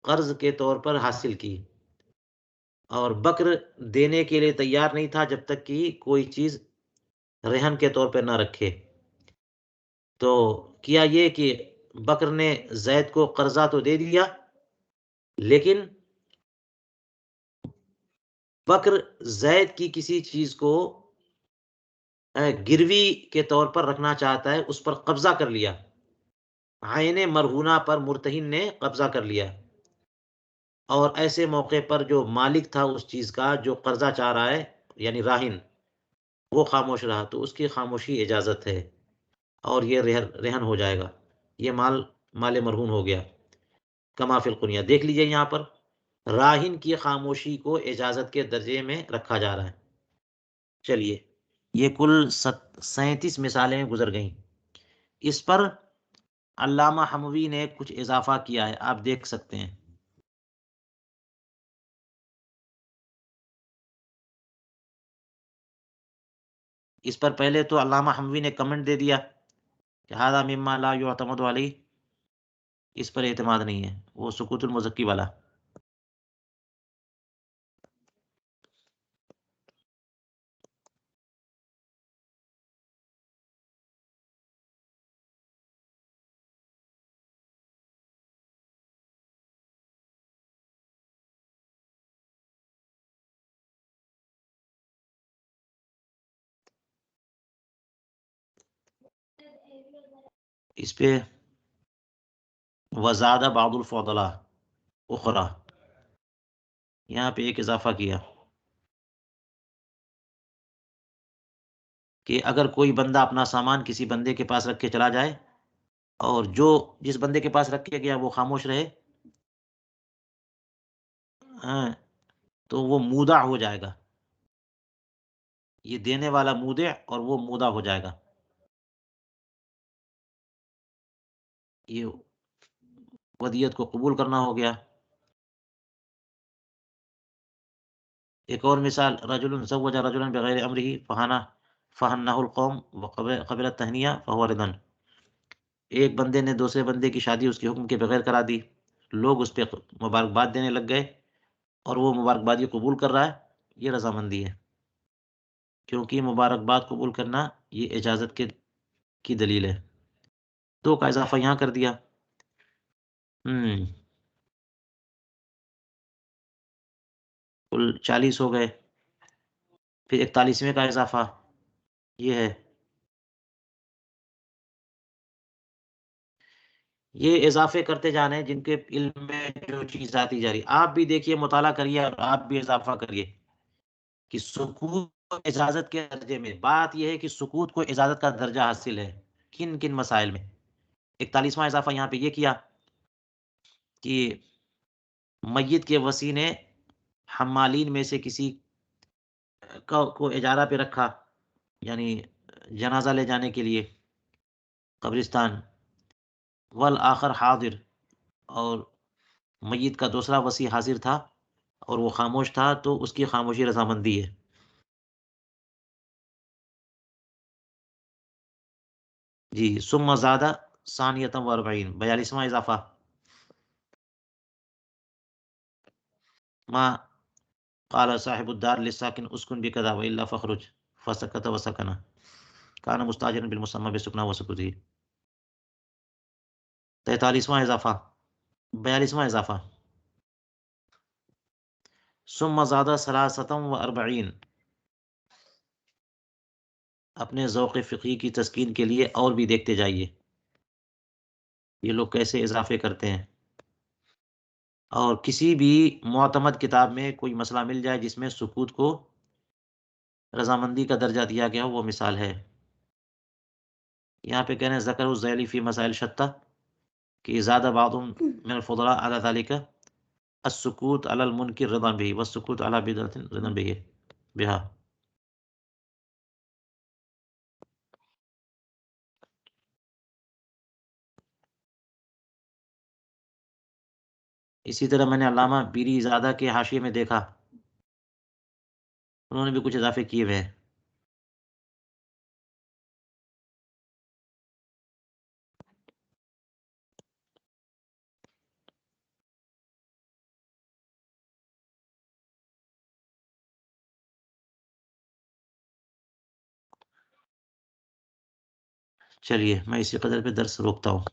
قرض کے طور پر حاصل کی، اور بکر دینے کے لیے تیار نہیں تھا جب تک کہ کوئی چیز رہن کے طور پہ نہ رکھے۔ تو کیا یہ کہ بکر نے زید کو قرضہ تو دے دیا، لیکن بکر زید کی کسی چیز کو گروی کے طور پر رکھنا چاہتا ہے، اس پر قبضہ کر لیا، عین مرہونہ پر مرتہن نے قبضہ کر لیا، اور ایسے موقع پر جو مالک تھا اس چیز کا جو قرضہ چاہ رہا ہے یعنی راہن، وہ خاموش رہا تو اس کی خاموشی اجازت ہے، اور یہ رہن ہو جائے گا، یہ مال مرہون ہو گیا، کما فی القنیہ۔ دیکھ لیجئے یہاں پر راہن کی خاموشی کو اجازت کے درجے میں رکھا جا رہا ہے۔ چلیے، یہ کل 37 مثالیں گزر گئیں۔ اس پر علامہ حموی نے کچھ اضافہ کیا ہے، آپ دیکھ سکتے ہیں۔ اس پر پہلے تو علامہ حموی نے کمنٹ دے دیا کہ ھذا مما لا یعتمد علیہ، اس پر اعتماد نہیں ہے، وہ سکوت المزکی والا۔ اس پہ وزاد بعض الفضلاء اخرى، یہاں پہ ایک اضافہ کیا کہ اگر کوئی بندہ اپنا سامان کسی بندے کے پاس رکھ کے چلا جائے اور جس بندے کے پاس رکھ کے گیا وہ خاموش رہے، ہاں، تو وہ مودع ہو جائے گا، یہ دینے والا مودع اور وہ مودع ہو جائے گا، یہ ودیت کو قبول کرنا ہو گیا۔ ایک اور مثال، رجل زوج رجلا بغیر امرہ فہنہ القوم وقبل التہنیہ فہو رضا، ایک بندے نے دوسرے بندے کی شادی اس کے حکم کے بغیر کرا دی، لوگ اس پہ مبارکباد دینے لگ گئے اور وہ مبارکبادی قبول کر رہا ہے، یہ رضامندی ہے، کیونکہ مبارکباد قبول کرنا یہ اجازت کی دلیل ہے۔ 2 کا اضافہ یہاں کر دیا۔ کل 40 ہو گئے، پھر 41ویں کا اضافہ یہ ہے۔ یہ اضافے کرتے جانے جن کے علم میں جو چیز آتی جا رہی، آپ بھی دیکھیے، مطالعہ کریے اور آپ بھی اضافہ کریے کہ سکوت کو اجازت کے درجے میں، بات یہ ہے کہ سکوت کو اجازت کا درجہ حاصل ہے کن کن مسائل میں۔ 41واں اضافہ یہاں پہ یہ کیا کہ میت کے وصی نے حمالین میں سے کسی کو اجارہ پہ رکھا، یعنی جنازہ لے جانے کے لیے قبرستان، والآخر حاضر، اور میت کا دوسرا وصی حاضر تھا اور وہ خاموش تھا، تو اس کی خاموشی رضامندی ہے۔ جی، ثم زادہ ثانیۃ و 40، 42واں اضافہ، ما قال صاحب الدار للساکن اسکن بکذا والا فخرج فسکت وسکن کان مستاجرا بالمسمى بسکنا وسکوتی، 43واں اضافہ، 42واں اضافہ، ثم زادہ ثلاثۃ و 40، اپنے ذوق فقہی کی تسکین کے لیے اور بھی دیکھتے جائیے یہ لوگ کیسے اضافے کرتے ہیں، اور کسی بھی معتمد کتاب میں کوئی مسئلہ مل جائے جس میں سکوت کو رضامندی کا درجہ دیا گیا ہو، وہ مثال ہے۔ یہاں پہ کہہ رہے ہیں ذکر الذیلی فی مسائل شتیٰ کہ زاد بعض من الفضلاء علی ذلك السکوت علی المنکر رضا به والسکوت علی بدعۃ رضا به بها۔ اسی طرح میں نے علامہ پیری زادہ کے حاشیے میں دیکھا، انہوں نے بھی کچھ اضافے کیے ہوئے ہیں۔ چلیے میں اسی قدر پہ درس روکتا ہوں۔